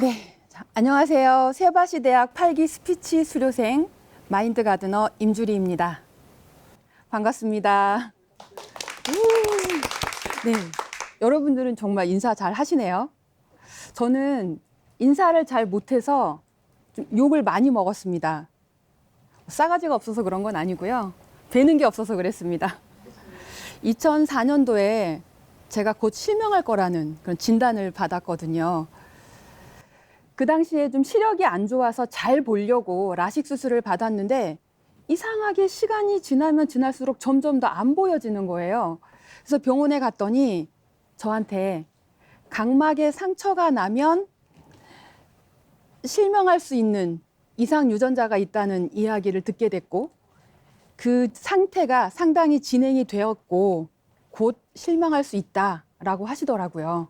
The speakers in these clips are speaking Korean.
네, 자, 안녕하세요. 세바시대학 8기 스피치 수료생 마인드 가드너 임주리입니다. 반갑습니다. 네, 여러분들은 정말 인사 잘 하시네요. 저는 인사를 잘 못해서 좀 욕을 많이 먹었습니다. 싸가지가 없어서 그런 건 아니고요. 되는 게 없어서 그랬습니다. 2004년도에 제가 곧 실명할 거라는 그런 진단을 받았거든요. 그 당시에 좀 시력이 안 좋아서 잘 보려고 라식 수술을 받았는데 이상하게 시간이 지나면 지날수록 점점 더 안 보여지는 거예요. 그래서 병원에 갔더니 저한테 각막에 상처가 나면 실명할 수 있는 이상 유전자가 있다는 이야기를 듣게 됐고 그 상태가 상당히 진행이 되었고 곧 실명할 수 있다라고 하시더라고요.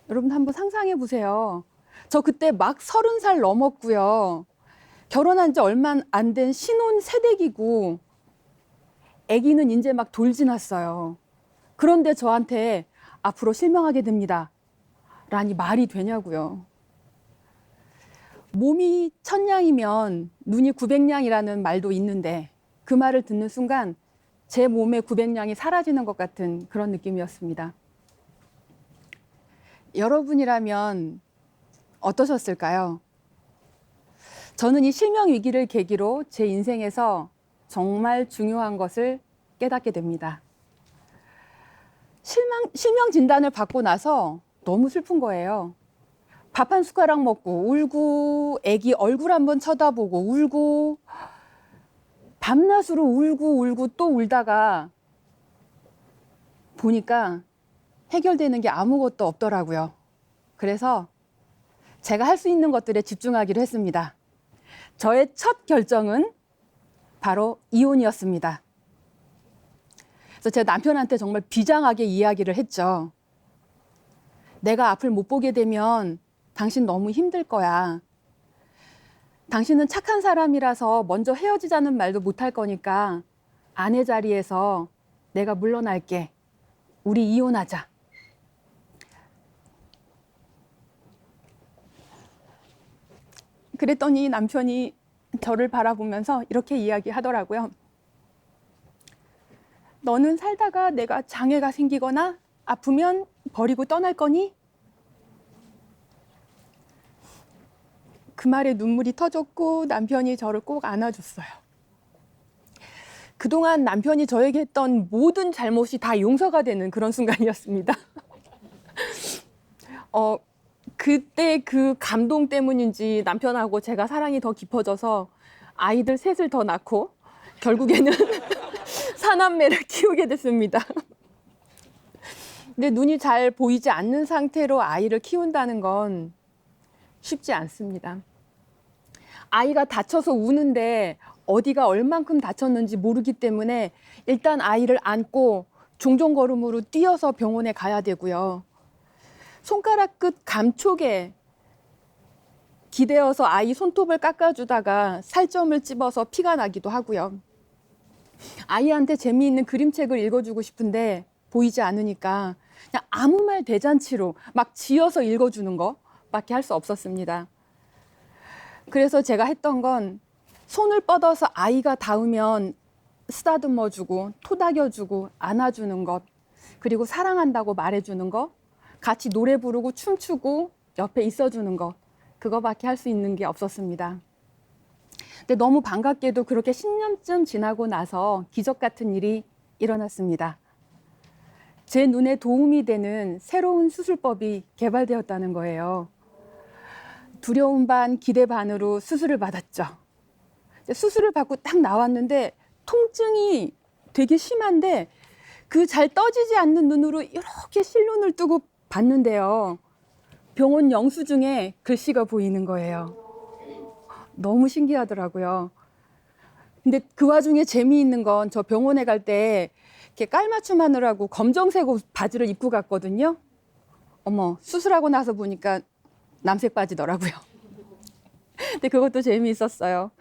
여러분 한번 상상해 보세요. 저 그때 막 30살 넘었고요. 결혼한 지 얼마 안 된 신혼 새댁이고 아기는 이제 막 돌 지났어요. 그런데 저한테 앞으로 실명하게 됩니다. 라니 말이 되냐고요. 몸이 1000냥이면 눈이 900냥이라는 말도 있는데 그 말을 듣는 순간 제 몸의 900냥이 사라지는 것 같은 그런 느낌이었습니다. 여러분이라면 어떠셨을까요? 저는 이 실명 위기를 계기로 제 인생에서 정말 중요한 것을 깨닫게 됩니다. 실명 진단을 받고 나서 너무 슬픈 거예요. 밥 한 숟가락 먹고 울고 아기 얼굴 한번 쳐다보고 울고 밤낮으로 울고 또 울다가 보니까 해결되는 게 아무것도 없더라고요. 그래서 제가 할 수 있는 것들에 집중하기로 했습니다. 저의 첫 결정은 바로 이혼이었습니다. 그래서 제 남편한테 정말 비장하게 이야기를 했죠. 내가 앞을 못 보게 되면 당신 너무 힘들 거야. 당신은 착한 사람이라서 먼저 헤어지자는 말도 못 할 거니까 아내 자리에서 내가 물러날게. 우리 이혼하자. 그랬더니 남편이 저를 바라보면서 이렇게 이야기하더라고요. 너는 살다가 내가 장애가 생기거나 아프면 버리고 떠날 거니? 그 말에 눈물이 터졌고 남편이 저를 꼭 안아줬어요. 그동안 남편이 저에게 했던 모든 잘못이 다 용서가 되는 그런 순간이었습니다. 그때 그 감동 때문인지 남편하고 제가 사랑이 더 깊어져서 아이들 셋을 더 낳고 결국에는 사남매를 키우게 됐습니다. 근데 눈이 잘 보이지 않는 상태로 아이를 키운다는 건 쉽지 않습니다. 아이가 다쳐서 우는데 어디가 얼만큼 다쳤는지 모르기 때문에 일단 아이를 안고 종종걸음으로 뛰어서 병원에 가야 되고요. 손가락 끝 감촉에 기대어서 아이 손톱을 깎아주다가 살점을 찝어서 피가 나기도 하고요. 아이한테 재미있는 그림책을 읽어주고 싶은데 보이지 않으니까 그냥 아무 말 대잔치로 막 지어서 읽어주는 거밖에 할 수 없었습니다. 그래서 제가 했던 건 손을 뻗어서 아이가 닿으면 쓰다듬어주고 토닥여주고 안아주는 것, 그리고 사랑한다고 말해주는 것, 같이 노래 부르고 춤추고 옆에 있어주는 것, 그거밖에 할 수 있는 게 없었습니다. 근데 너무 반갑게도 그렇게 10년쯤 지나고 나서 기적 같은 일이 일어났습니다. 제 눈에 도움이 되는 새로운 수술법이 개발되었다는 거예요. 두려움 반 기대 반으로 수술을 받았죠. 수술을 받고 딱 나왔는데 통증이 되게 심한데 그 잘 떠지지 않는 눈으로 이렇게 실눈을 뜨고 봤는데요. 병원 영수증에 글씨가 보이는 거예요. 너무 신기하더라고요. 근데 그 와중에 재미있는 건 저 병원에 갈 때 이렇게 깔맞춤 하느라고 검정색 옷 바지를 입고 갔거든요. 어머, 수술하고 나서 보니까 남색 바지더라고요. 근데 그것도 재미있었어요.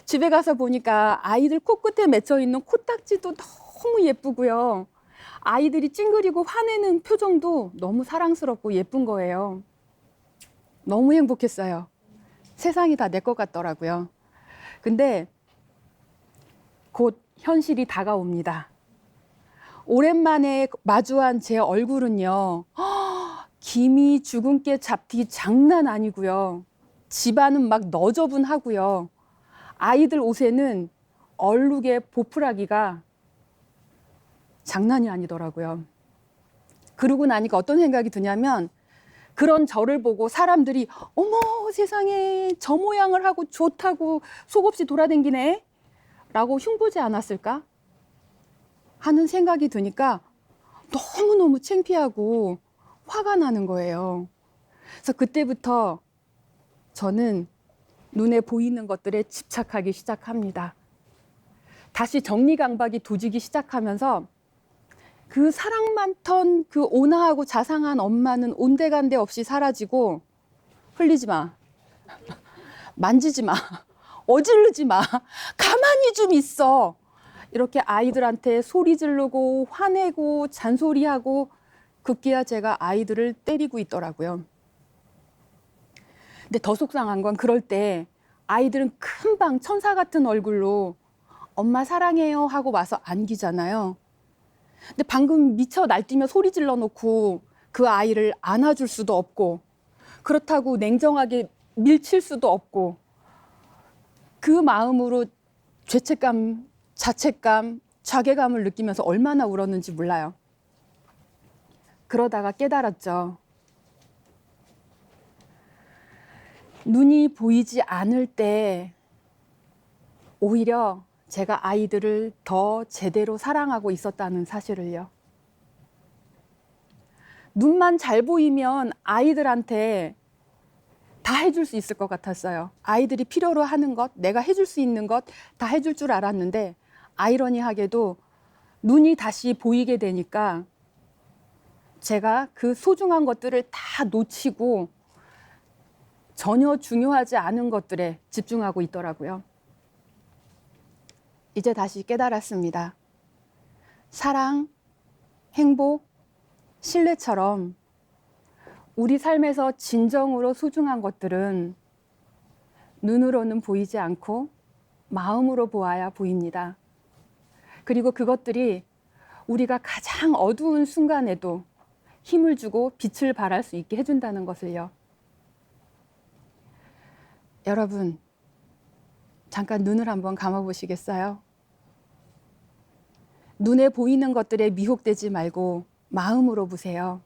집에 가서 보니까 아이들 코끝에 맺혀 있는 코딱지도 너무 예쁘고요. 아이들이 찡그리고 화내는 표정도 너무 사랑스럽고 예쁜 거예요. 너무 행복했어요. 세상이 다 내 것 같더라고요. 근데 곧 현실이 다가옵니다. 오랜만에 마주한 제 얼굴은요, 김이 주근깨 잡티 장난 아니고요. 집안은 막 너저분하고요. 아이들 옷에는 얼룩의 보풀하기가 장난이 아니더라고요. 그러고 나니까 어떤 생각이 드냐면, 그런 저를 보고 사람들이 어머 세상에 저 모양을 하고 좋다고 속없이 돌아다니네 라고 흉보지 않았을까 하는 생각이 드니까 너무너무 창피하고 화가 나는 거예요. 그래서 그때부터 저는 눈에 보이는 것들에 집착하기 시작합니다. 다시 정리강박이 도지기 시작하면서 그 사랑 많던 그 온화하고 자상한 엄마는 온데간데 없이 사라지고, 흘리지 마, 만지지 마, 어지르지 마, 가만히 좀 있어. 이렇게 아이들한테 소리 지르고 화내고 잔소리하고, 급기야 제가 아이들을 때리고 있더라고요. 근데 더 속상한 건 그럴 때 아이들은 금방 천사 같은 얼굴로 엄마 사랑해요 하고 와서 안기잖아요. 근데 방금 미쳐 날뛰며 소리 질러 놓고 그 아이를 안아줄 수도 없고, 그렇다고 냉정하게 밀칠 수도 없고, 그 마음으로 죄책감, 자책감, 자괴감을 느끼면서 얼마나 울었는지 몰라요. 그러다가 깨달았죠. 눈이 보이지 않을 때 오히려 제가 아이들을 더 제대로 사랑하고 있었다는 사실을요. 눈만 잘 보이면 아이들한테 다 해줄 수 있을 것 같았어요. 아이들이 필요로 하는 것, 내가 해줄 수 있는 것 다 해줄 줄 알았는데, 아이러니하게도 눈이 다시 보이게 되니까 제가 그 소중한 것들을 다 놓치고 전혀 중요하지 않은 것들에 집중하고 있더라고요. 이제 다시 깨달았습니다. 사랑, 행복, 신뢰처럼 우리 삶에서 진정으로 소중한 것들은 눈으로는 보이지 않고 마음으로 보아야 보입니다. 그리고 그것들이 우리가 가장 어두운 순간에도 힘을 주고 빛을 발할 수 있게 해준다는 것을요. 여러분, 잠깐 눈을 한번 감아보시겠어요? 눈에 보이는 것들에 미혹되지 말고 마음으로 보세요.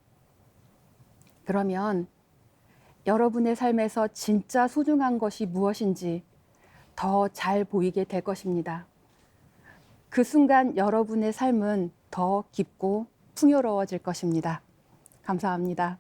그러면 여러분의 삶에서 진짜 소중한 것이 무엇인지 더 잘 보이게 될 것입니다. 그 순간 여러분의 삶은 더 깊고 풍요로워질 것입니다. 감사합니다.